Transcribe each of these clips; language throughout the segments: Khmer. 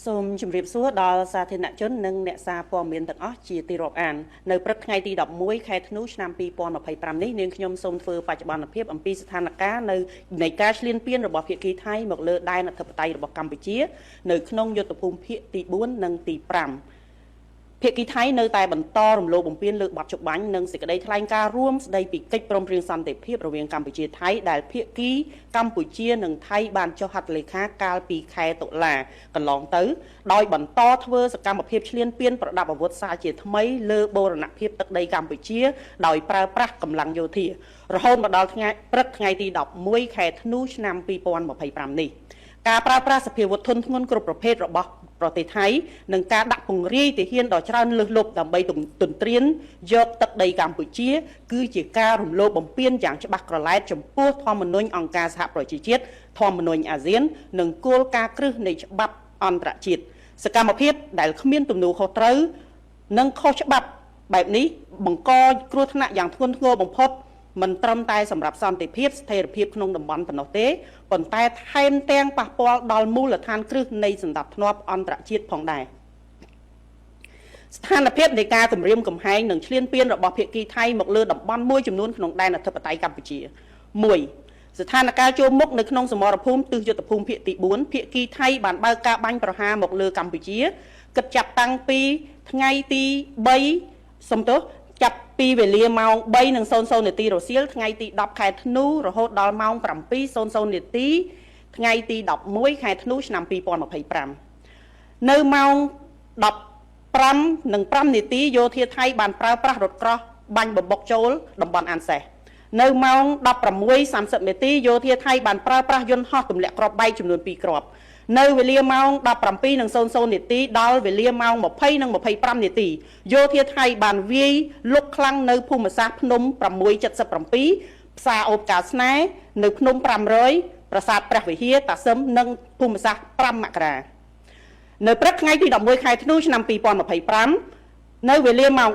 សូមជម្រាបសួរដល់សាធារណជននិងអ្នកសារព័ត៌មានទាំងអស់ជាទីរាប់អាននៅព្រឹកថ្ងៃទី11ខែធ្នូឆ្នាំ2025នេះនាងខ្ញុំសូមធ្វើបច្ចុប្បន្នភាពអំពីស្ថានភាពនៅនៃការឈ្លានពានរបស់ភាគីថៃមកលើដែនអធិបតេយ្យរបស់កម្ពុជានៅក្នុងយុទ្ធភូមិភាគទី4និងទី5ភាគីថៃនៅតែបន្តរំលោភបំពានលើបទច្បាញ់និងសេចក្តីថ្លែងការណ៍រួមស្តីពីកិច្ចព្រមព្រៀងសន្តិភាពរវាងកម្ពុជាថៃដែលភាគីកម្ពុជានិងថៃបានចុះហត្ថលេខាកាលពីខែតុលាកន្លងទៅដោយបន្តធ្វើសកម្មភាពឈ្លានពានប្រដាប់អាវុធសារជាថ្មីលើបូរណភាពទឹកដីកម្ពុជាដោយប្រើប្រាស់កម្លាំងយោធារហូតមកដល់ព្រឹកថ្ងៃទី11ខែធ្នូឆ្នាំ2025នេះការប្រើប្រាស់សភាវុធធនធ្ងន់គ្រប់ប្រភេទរបស់ប្រទេសថៃនិងការដាក់ពង្រាយទាហានដ៏ច្រើនលើសលប់ដើម្បីទន្ទ្រានយកទឹកដីកម្ពុជាគឺជាការរំលោភបំពានយ៉ាងច្បាស់ក្រឡែតចំពោះធម្មនុញ្ញអង្គការសហប្រជាជាតិធម្មនុញ្ញអាស៊ាននិងគោលការណ៍គ្រឹះនៃច្បាប់អន្តរជាតិសកម្មភាពដែលគ្មានទំនួលខុសត្រូវនិងខុសច្បាប់បែបនេះបង្កគ្រោះថ្នាក់យ៉ាងធ្ងន់ធ្ងរបំផុតមិនត្រឹមតែសម្រាប់សន្តិភាពស្ថិរភាពក្នុងតំបន់ប៉ុណ្ណោះទេប៉ុន្តែថែមទាំងប៉ះពាល់ដល់មូលដ្ឋានគ្រឹះនៃសន្តិភាពអន្តរជាតិផងដែរស្ថានភាពនៃការគម្រាមកំហែងនិងឈ្លានពានរបស់ភាគីថៃមកលើតំបន់មួយចំនួនក្នុងដែនអធិបតេយ្យកម្ពុជា1ស្ថានភាពចូលមុខនៅក្នុងសមរភូមិទិសយុទ្ធភូមិភាគទី4ភាគីថៃបានបើកការបាញ់ប្រហារមកលើកម្ពុជាគិតចាប់តាំងពីថ្ងៃទី3ចាប់ពីវេលាម៉ោង3:00នាទីរសៀលថ្ងៃទី10ខែធ្នូរហូតដល់ម៉ោង7:00នាទីថ្ងៃទី11ខែធ្នូឆ្នាំ2025នៅម៉ោង15:05នាទីយោធាថៃបានប្រើប្រាស់រថក្រោះបាញ់បំបុកចូលតំបន់អានសេះនៅម៉ោង16:30នាទីយោធាថៃបានប្រើប្រាស់យន្តហោះទម្លាក់គ្រាប់បែកចំនួន2គ្រាប់នៅវេលាម៉ោង17:00នាទីដល់វេលាម៉ោង20:25នាទីយោធាថៃបានវាយលុកខ្លាំងនៅភូមិសាស្ត្រភ្នំ677ផ្សារអូបកាស្នេហ៍នៅភ្នំ500ប្រាសាទព្រះវិហារតាសឹមនិងភូមិសាស្ត្រ5មករានៅព្រឹកថ្ងៃទី11ខែធ្នូឆ្នាំ2025នៅវេលាម៉ោង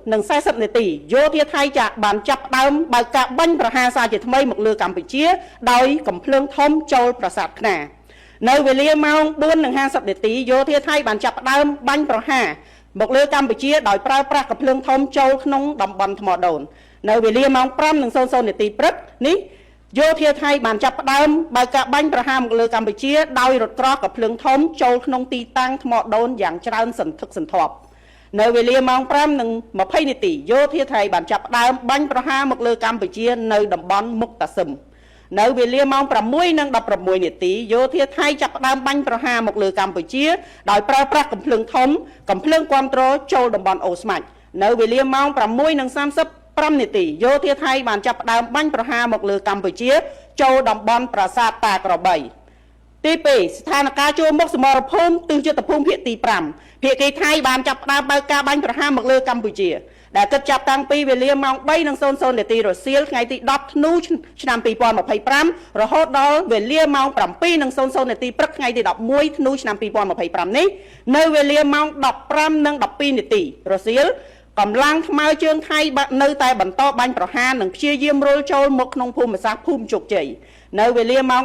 4:40នាទីយោធាថៃបានចាប់ផ្ដើមបើកការបាញ់ប្រហារសារជាថ្មីមកលើកម្ពុជាដោយកំភ្លើងធំចូលប្រាសាទខ្នានៅវេលាម៉ោង4:50នាទីយោធាថៃបានចាប់ផ្ដើមបាញ់ប្រហារមកលើកម្ពុជាដោយប្រើប្រាស់កំភ្លើងធំចូលក្នុងតំបន់ថ្មដូននៅវេលាម៉ោង5:00នាទីព្រឹកនេះយោធាថៃបានចាប់ផ្ដើមបើកការបាញ់ប្រហារមកលើកម្ពុជាដោយរថក្រោះកំភ្លើងធំចូលក្នុងទីតាំងថ្មដូនយ៉ាងច្រើនសន្ធឹកសន្ធាប់នៅវេលាម៉ោង5:20នាទីយោធាថៃបានចាប់ផ្ដើមបាញ់ប្រហារមកលើកម្ពុជានៅតំបន់មុខតាសឹមនៅវេលាម៉ោង6:16នាទីយោធាថៃចាប់ផ្ដើមបាញ់ប្រហារមកលើកម្ពុជាដោយប្រើប្រាស់កំភ្លើងធំកំភ្លើងគាំទ្រចូលតំបន់អូស្មាច់នៅវេលាម៉ោង6:35នាទីយោធាថៃបានចាប់ផ្ដើមបាញ់ប្រហារមកលើកម្ពុជាចូលតំបន់ប្រាសាទតាក្របីទី2ស្ថានភាពចូលមុខសមរភូមិទិសយុទ្ធភូមិភាគទី5ភាគីថៃបានចាប់ផ្ដើមបើកការបាញ់ប្រហារមកលើកម្ពុជាដែលគិតចាប់តាំងពីវេលាម៉ោង3:00នាទីរសៀលថ្ងៃទី10ធ្នូឆ្នាំ2025រហូតដល់វេលាម៉ោង7:00នាទីព្រឹកថ្ងៃទី11ធ្នូឆ្នាំ2025នេះនៅវេលាម៉ោង15:12នាទីរសៀលកម្លាំងថ្មើរជើងថៃនៅតែបន្តបាញ់ប្រហារនិងព្យាយាមរុលចូលមកក្នុងភូមិសាស្ត្រភូមិជោគជ័យនៅវេលាម៉ោង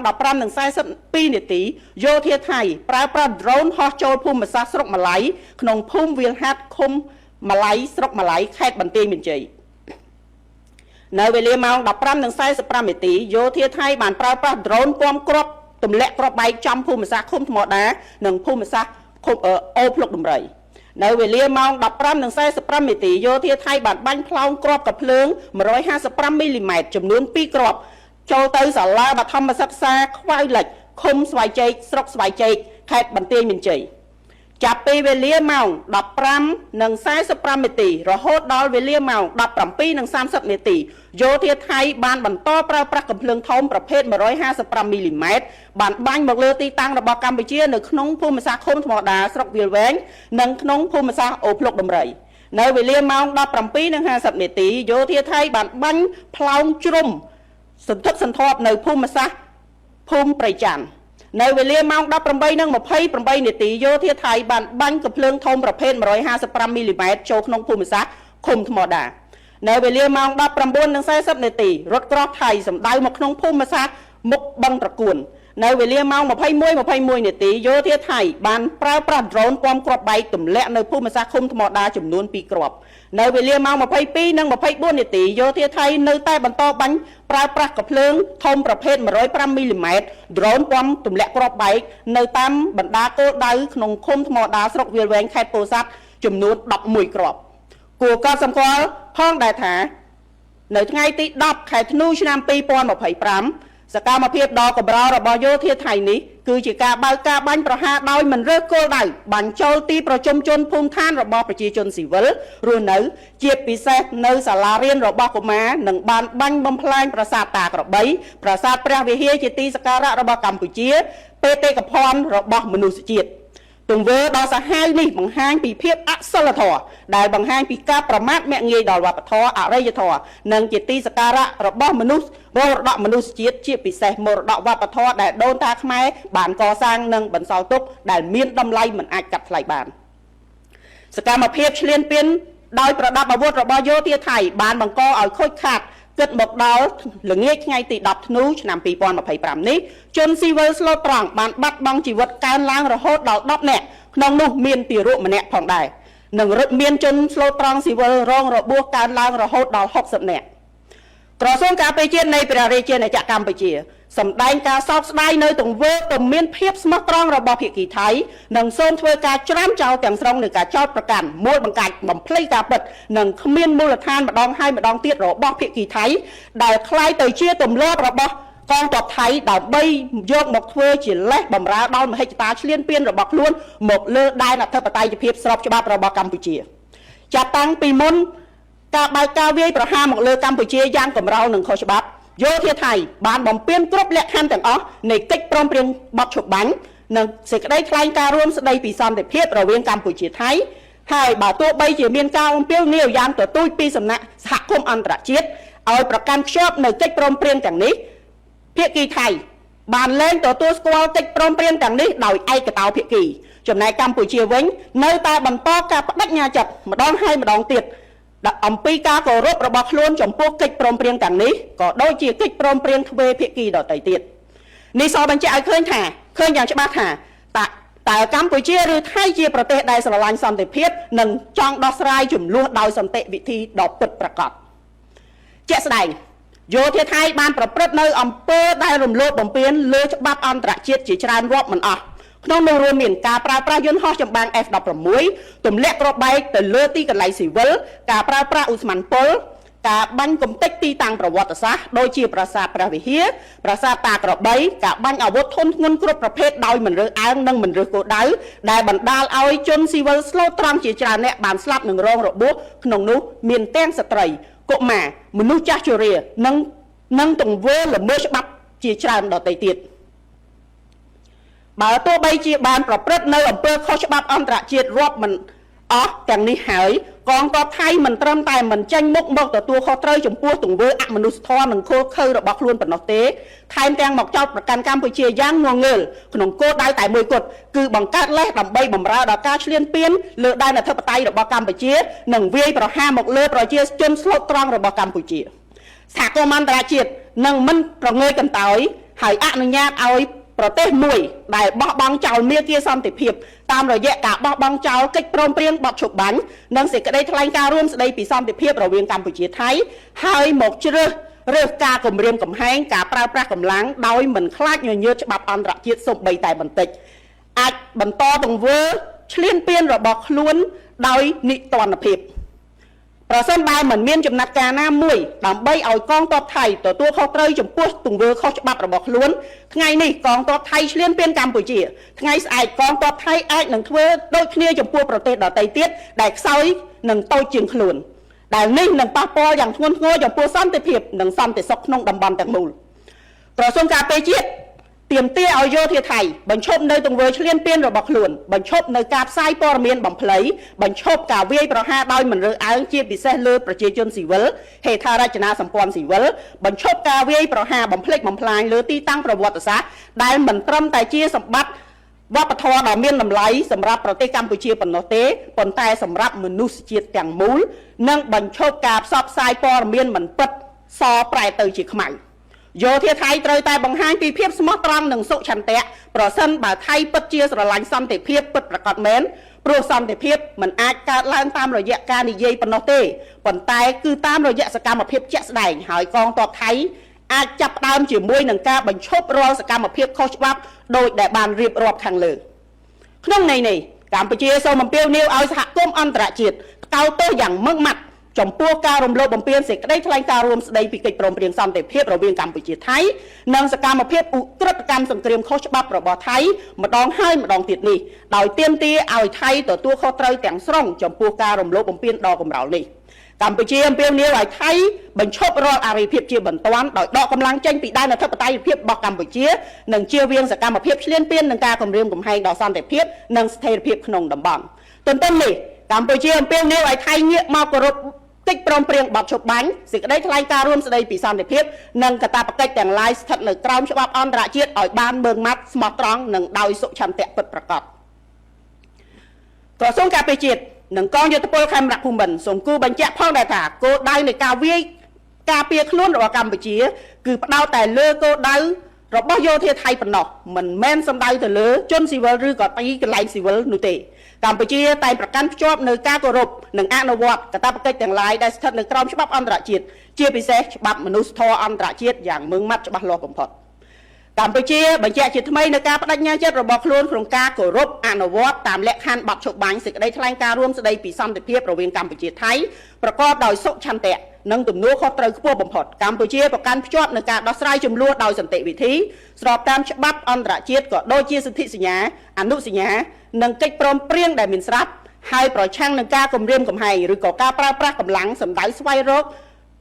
15:42នាទីយោធាថៃប្រើប្រាស់ drone ហោះចូលភូមិសាស្ត្រស្រុកម៉ាឡៃក្នុងភូមិវាលហាត់ឃុំម៉ាឡៃស្រុកម៉ាឡៃខេត្តបន្ទាយមានជ័យនៅវេលាម៉ោង15:45នាទីយោធាថៃបានប្រើប្រាស់ drone ពំគ្រាប់ទម្លាក់គ្រាប់បែកចំភូមិសាស្ត្រឃុំថ្មដានិងភូមិសាស្ត្រឃុំអូភ្លុកដំរីនៅវេលាម៉ោង15:45នាទីយោធាថៃបានបាញ់ផ្លោងគ្រាប់កាភ្លើង155មីលីម៉ែត្រចំនួន2គ្រាប់ចូលទៅសាលាបឋមសិក្សាខ្វៅលិចឃុំស្វាយជែកស្រុកស្វាយជែកខេត្តបន្ទាយមានជ័យចាប់ពីវេលាម៉ោង15:45នាទីរហូតដល់វេលាម៉ោង17:30នាទីយោធាថៃបានបន្តប្រើប្រាស់កំភ្លើងធំប្រភេទ155មីលីម៉ែត្របានបាញ់មកលើទីតាំងរបស់កម្ពុជានៅក្នុងភូមិសាស្ត្រឃុំថ្មដាស្រុកវាលវែងនិងក្នុងភូមិសាស្ត្រអូភ្លុកដំរីនៅវេលាម៉ោង17:50នាទីយោធាថៃបានបាញ់ផ្លោងជ្រុំសន្ធឹកសន្ធាប់នៅភូមិសាស្ត្រភូមិព្រៃច័ន្ទនៅវេលាម៉ោង18:28នាទីយោធាថៃបានបាញ់កំភ្លើងធំប្រភេទ155មីលីម៉ែត្រចូលក្នុងភូមិសាស្ត្រឃុំថ្មដានៅវេលាម៉ោង19:40នាទីរថក្រោះថៃសម្ដៅមកក្នុងភូមិសាស្ត្រមុខបឹងត្រកួន នៅវេលាម៉ោង21:21 នាទីយោធាថៃបានប្រើប្រាស់ drone ពំគ្រាប់បែកទម្លាក់នៅភូមិសាស្ត្រឃុំថ្មដាចំនួន2គ្រាប់នៅវេលាម៉ោង22:24 នាទីយោធាថៃនៅតែបន្តបាញ់ប្រើប្រាស់កាភ្លើងធំប្រភេទ105មីលីម៉ែត្រ drone ពំទម្លាក់គ្រាប់បែកនៅតាមបណ្ដាគោលដៅក្នុងឃុំថ្មដាស្រុកវាលវែងខេត្តពោធិ៍សាត់ចំនួន11គ្រាប់គួរកត់សម្គាល់ផងដែរថានៅថ្ងៃទី10ខែធ្នូឆ្នាំ2025សកម្មភាពដ៏កម្ររបស់យោធាថៃនេះគឺជាការបើកការបាញ់ប្រហារដោយមិនរើសគោលដៅបាញ់ចូលទីប្រជុំជនភូមិឋានរបស់ប្រជាជនស៊ីវិលរស់នៅជាពិសេសនៅសាលារៀនរបស់កុមារនិងបានបាញ់បំផ្លាញប្រាសាទតាក្របីប្រាសាទព្រះវិហារជាទីសក្ការៈរបស់កម្ពុជាបេតិកភណ្ឌរបស់មនុស្សជាតិទង្វើដ៏សាហាវនេះបង្ហាញពីភាពអសិលធម៌ដែលបង្ហាញពីការប្រមាថមាក់ងាយដល់វប្បធម៌អរិយធម៌និងជាទីសក្ការៈរបស់មនុស្សមរតកមនុស្សជាតិជាពិសេសមរតកវប្បធម៌ដែលដូនតាខ្មែរបានកសាងនិងបន្សល់ទុកដែលមានតម្លៃមិនអាចកាត់ថ្លៃបានសកម្មភាពឈ្លានពានដោយប្រដាប់អាវុធរបស់យោធាថៃបានបង្កឲ្យខូចខាតគិតមកដល់ល្ងាចថ្ងៃទី10ធ្នូឆ្នាំ2025នេះជនស៊ីវិលស្លូតត្រង់បានបាត់បង់ជីវិតកើនឡើងរហូតដល់10នាក់ក្នុងនោះមានទារកម្នាក់ផងដែរនិងមានជនស្លូតត្រង់ស៊ីវិលរងរបួសកើនឡើងរហូតដល់60នាក់ក្រសួងការពារជាតិនៃព្រះរាជាណាចក្រកម្ពុជាសម្ដែងការសោកស្ដាយនៅទង្វើពុំមានភាពស្មោះត្រង់របស់ភាគីថៃនិងសូមធ្វើការច្រានចោលទាំងស្រុងនៃការចោទប្រកាន់មូលបង្កាច់បំភ្លៃការពិតនិងគ្មានមូលដ្ឋានម្ដងហើយម្ដងទៀតរបស់ភាគីថៃដែលคล้ายទៅជាទម្លាប់របស់កងទ័ពថៃដើម្បីយកមកធ្វើជាលេសបំរើដល់មហិច្ឆតាឈ្លានពានរបស់ខ្លួនមកលើដែនអធិបតេយ្យភាពស្របច្បាប់របស់កម្ពុជាចាប់តាំងពីមុនការបើកការវាយប្រហារមកលើកម្ពុជាយ៉ាងកម្រោលនិងខុសច្បាប់យោធាថៃបានបំពេញគ្រប់លក្ខខណ្ឌទាំងអស់នៃកិច្ចព្រមព្រៀងបទឈប់បាញ់និងសេចក្តីថ្លែងការណ៍រួមស្តីពីសន្តិភាពរវាងកម្ពុជាថៃហើយបើទោះបីជាមានការអំពាវនាវយ៉ាងទទូចពីសំណាក់សហគមន៍អន្តរជាតិឲ្យប្រកាន់ខ្ជាប់នៅកិច្ចព្រមព្រៀងទាំងនេះភាគីថៃបានលែងទទួលស្គាល់កិច្ចព្រមព្រៀងទាំងនេះដោយឯកតោភាគីចំណែកកម្ពុជាវិញនៅតែបន្តការបដិញ្ញាចិត្តម្ដងហើយម្ដងទៀតអំពីការគោរពរបស់ខ្លួនចំពោះកិច្ចព្រមព្រៀងទាំងនេះក៏ដូចជាកិច្ចព្រមព្រៀងទ្វេភាគីដទៃទៀតនេះសបញ្ជាក់ឲ្យឃើញយ៉ាងច្បាស់ថាតើកម្ពុជាឬថៃជាប្រទេសដែលស្រឡាញ់សន្តិភាពនិងចង់ដោះស្រាយជម្លោះដោយសន្តិវិធីដ៏ពិតប្រាកដជាក់ស្ដែងយោធាថៃបានប្រព្រឹត្តនៅអំពើដែលរំលោភបំពានលើច្បាប់អន្តរជាតិជាច្រើនរាប់មិនអស់ក្នុងនោះរួមមានការប្រើប្រាស់យន្តហោះចម្បាំង F-16 ទម្លាក់គ្រាប់បែកទៅលើទីកន្លែងស៊ីវិលការប្រើប្រាស់ឧស្ម័នពុលការបាញ់កំទេចទីតាំងប្រវត្តិសាស្ត្រដូចជាប្រាសាទព្រះវិហារប្រាសាទតាក្របីការបាញ់អាវុធធុនធ្ងន់គ្រប់ប្រភេទដោយមិនរើសអើងនិងមិនរើសគោលដៅដែលបណ្ដាលឲ្យជនស៊ីវិលស្លូតត្រង់ជាច្រើនអ្នកបានស្លាប់និងរងរបួសក្នុងនោះមានទាំងស្ត្រីកុមារមនុស្សចាស់ជរានិងទង្វើល្មើសច្បាប់ជាច្រើនដទៃទៀតបើទោះបីជាបានប្រព្រឹត្តនៅអំពើខុសច្បាប់អន្តរជាតិរាប់មិនអស់ទាំងនេះហើយកងទ័ពថៃមិនត្រឹមតែមិនចេញមុខមកទទួលខុសត្រូវចំពោះទង្វើអមនុស្សធម៌និងឃោរឃៅរបស់ខ្លួនប៉ុណ្ណោះទេថែមទាំងមកចោទប្រកាន់កម្ពុជាយ៉ាងងងើលក្នុងគោលដៅតែមួយគត់គឺបង្កើតលេសដើម្បីបម្រើដល់ការឈ្លានពានលើដែនអធិបតេយ្យរបស់កម្ពុជានិងវាយប្រហារមកលើប្រជាជនស្លូតត្រង់របស់កម្ពុជាសហគមន៍អន្តរជាតិនឹងមិនប្រងើយកន្តើយហើយអនុញ្ញាតឲ្យប្រទេសមួយដែលបោះបង់ចោលមាគ៌ាសន្តិភាពតាមរយៈការបោះបង់ចោលកិច្ចព្រមព្រៀងបទឈប់បាញ់និងសេចក្តីថ្លែងការណ៍រួមស្តីពីសន្តិភាពរវាងកម្ពុជាថៃហើយមកជ្រើសការគម្រាមកំហែងការប្រើប្រាស់កម្លាំងដោយមិនខ្លាចញញើតច្បាប់អន្តរជាតិសូម្បីតែបន្តិចអាចបន្តទង្វើឈ្លានពានរបស់ខ្លួនដោយនិទានភាពប្រសិនបើមិនមានចំណាត់ការណាមួយដើម្បីឲ្យកងទ័ពថៃទទួលខុសត្រូវចំពោះទង្វើខុសច្បាប់របស់ខ្លួនថ្ងៃនេះកងទ័ពថៃឈ្លានពានកម្ពុជាថ្ងៃស្អែកកងទ័ពថៃអាចនឹងធ្វើដូចគ្នាចំពោះប្រទេសដទៃទៀតដែលខ្សោយនិងតូចជាងខ្លួនដែលនេះនឹងប៉ះពាល់យ៉ាងធ្ងន់ធ្ងរចំពោះសន្តិភាពនិងសន្តិសុខក្នុងតំបន់ទាំងមូលក្រសួងការពារជាតិទាមទារឲ្យយោធាថៃបញ្ឈប់នៅទង្វើឈ្លានពានរបស់ខ្លួនបញ្ឈប់នៅការផ្សាយព័ត៌មានបំភ្លៃបញ្ឈប់ការវាយប្រហារដោយមិនរើសអើងជាពិសេសលើប្រជាជនស៊ីវិលហេដ្ឋារចនាសម្ព័ន្ធស៊ីវិលបញ្ឈប់ការវាយប្រហារបំភ្លេចបំផ្លាញលើទីតាំងប្រវត្តិសាស្ត្រដែលមិនត្រឹមតែជាសម្បត្តិវប្បធម៌ដ៏មានតម្លៃសម្រាប់ប្រទេសកម្ពុជាប៉ុណ្ណោះទេប៉ុន្តែសម្រាប់មនុស្សជាតិទាំងមូលនិងបញ្ឈប់ការផ្សព្វផ្សាយព័ត៌មានមិនពិតសប្រែទៅជាខ្មៅ យោធាថៃត្រូវតែបង្ហាញពីភាពស្មោះត្រង់និងសុឆន្ទៈប្រសិនបើថៃពិតជាស្រឡាញ់សន្តិភាពពិតប្រាកដមែនព្រោះសន្តិភាពមិនអាចកើតឡើងតាមរយៈការនិយាយប៉ុណ្ណោះទេប៉ុន្តែគឺតាមរយៈសកម្មភាពជាក់ស្ដែងហើយកងទ័ពថៃអាចចាប់ផ្ដើមជាមួយនឹងការបញ្ឈប់រាល់សកម្មភាពខុសច្បាប់ដោយដែលបានរៀបរាប់ខាងលើក្នុងន័យនេះកម្ពុជាសូមអំពាវនាវឲ្យសហគមន៍អន្តរជាតិថ្កោលទោសយ៉ាងម៉ឺងម៉ាត់ចំពោះការរំលោភបំពានសេចក្តីថ្លែងការណ៍រួមស្តីពីកិច្ចព្រមព្រៀងសន្តិភាពរវាងកម្ពុជាថៃនិងសកម្មភាពឧក្រិដ្ឋកម្មសង្គ្រាមខុសច្បាប់របស់ថៃម្ដងហើយម្ដងទៀតនេះដោយទាមទារឲ្យថៃទទួលខុសត្រូវទាំងស្រុងចំពោះការរំលោភបំពានដ៏កម្រោលនេះកម្ពុជាអំពាវនាវឲ្យថៃបញ្ឈប់រាល់អរិភាពជាបន្ទាន់ដោយដកកម្លាំងចេញពីដែនអធិបតេយ្យភាពរបស់កម្ពុជានិងជៀសវាងសកម្មភាពឈ្លានពាននឹងការគំរាមកំហែងដល់សន្តិភាពនិងស្ថិរភាពក្នុងតំបន់ទន្ទឹមនេះកម្ពុជាអំពាវនាវឲ្យថៃងាកមកគោរពកិច្ចព្រមព្រៀងបទឈប់បាញ់សេចក្តីថ្លែងការណ៍រួមស្តីពីសន្តិភាពនិងកាតព្វកិច្ចទាំងឡាយស្ថិតនៅក្រោមច្បាប់អន្តរជាតិឲ្យបានម៉ឺងម៉ាត់ស្មោះត្រង់និងដោយសុឆន្ទៈពិតប្រាកដក្រសួងការពារជាតិនិងកងយោធពលខេមរៈភូមិន្ទសូមគូបញ្ជាក់ផងដែរថាគោលដៅនៃការវាយការពារខ្លួនរបស់កម្ពុជាគឺផ្ដោតតែលើគោលដៅរបស់យោធាថៃប៉ុណ្ណោះមិនមែនសំដៅទៅលើជនស៊ីវិលឬក៏ទីកន្លែងស៊ីវិលនោះទេកម្ពុជាតែងប្រកាន់ភ្ជាប់នៅការគោរពនិងអនុវត្តកាតព្វកិច្ចទាំងឡាយដែលស្ថិតនៅក្រោមច្បាប់អន្តរជាតិជាពិសេសច្បាប់មនុស្សធម៌អន្តរជាតិយ៉ាងម៉ឺងម៉ាត់ច្បាស់លាស់បំផុតកម្ពុជាបញ្ជាក់ជាថ្មីនៅការបដិញ្ញាចិត្តរបស់ខ្លួនក្នុងការគោរពអនុវត្តតាមលក្ខខណ្ឌបទឈប់បាញ់សេចក្តីថ្លែងការណ៍រួមស្តីពីសន្តិភាពរវាងកម្ពុជាថៃប្រកបដោយសុឆន្ទៈនិងទំនួលខុសត្រូវខ្ពស់បំផុតកម្ពុជាប្រកាន់ភ្ជាប់នឹងការដោះស្រាយជម្លោះដោយសន្តិវិធីស្របតាមច្បាប់អន្តរជាតិក៏ដូចជាសន្ធិសញ្ញាអនុសញ្ញានិងកិច្ចព្រមព្រៀងដែលមានស្រាប់ហើយប្រឆាំងនឹងការគំរាមកំហែងឬក៏ការប្រើប្រាស់កម្លាំងសម្ដៅស្វែងរក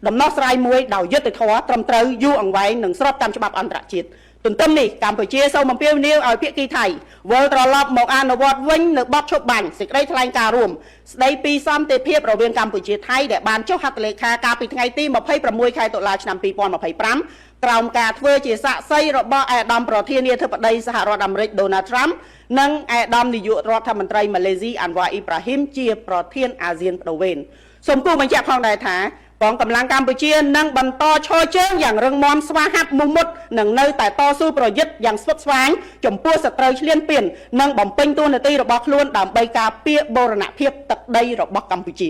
ដំណោះស្រាយមួយដោយយុត្តិធម៌ត្រឹមត្រូវយូរអង្វែងនិងស្របតាមច្បាប់អន្តរជាតិទន្ទឹមនេះកម្ពុជាសូមអំពាវនាវឲ្យភាគីថៃវិលត្រឡប់មកអនុវត្តវិញនៅបទឈប់បាញ់សេចក្តីថ្លែងការណ៍រួមស្តីពីសន្តិភាពរវាងកម្ពុជាថៃដែលបានចុះហត្ថលេខាកាលពីថ្ងៃទី26ខែតុលាឆ្នាំ2025ក្រោមការធ្វើជាសាក្សីរបស់ឯកឧត្តមប្រធានាធិបតីសហរដ្ឋអាមេរិក Donald Trump និងឯកឧត្តមនាយករដ្ឋមន្ត្រីម៉ាឡេស៊ី Anwar Ibrahim ជាប្រធានអាស៊ានបដូវវេនសូមគូបញ្ជាក់ផងដែរថាកងកម្លាំងកម្ពុជានឹងបន្តឈរជើងយ៉ាងរឹងមាំស្វាហាប់មោះមុតនិងនៅតែតស៊ូប្រយុទ្ធយ៉ាងស្វិតស្វាញចំពោះសត្រូវឈ្លានពាននិងបំពេញតួនាទីរបស់ខ្លួនដើម្បីការពារបូរណភាពទឹកដីរបស់កម្ពុជា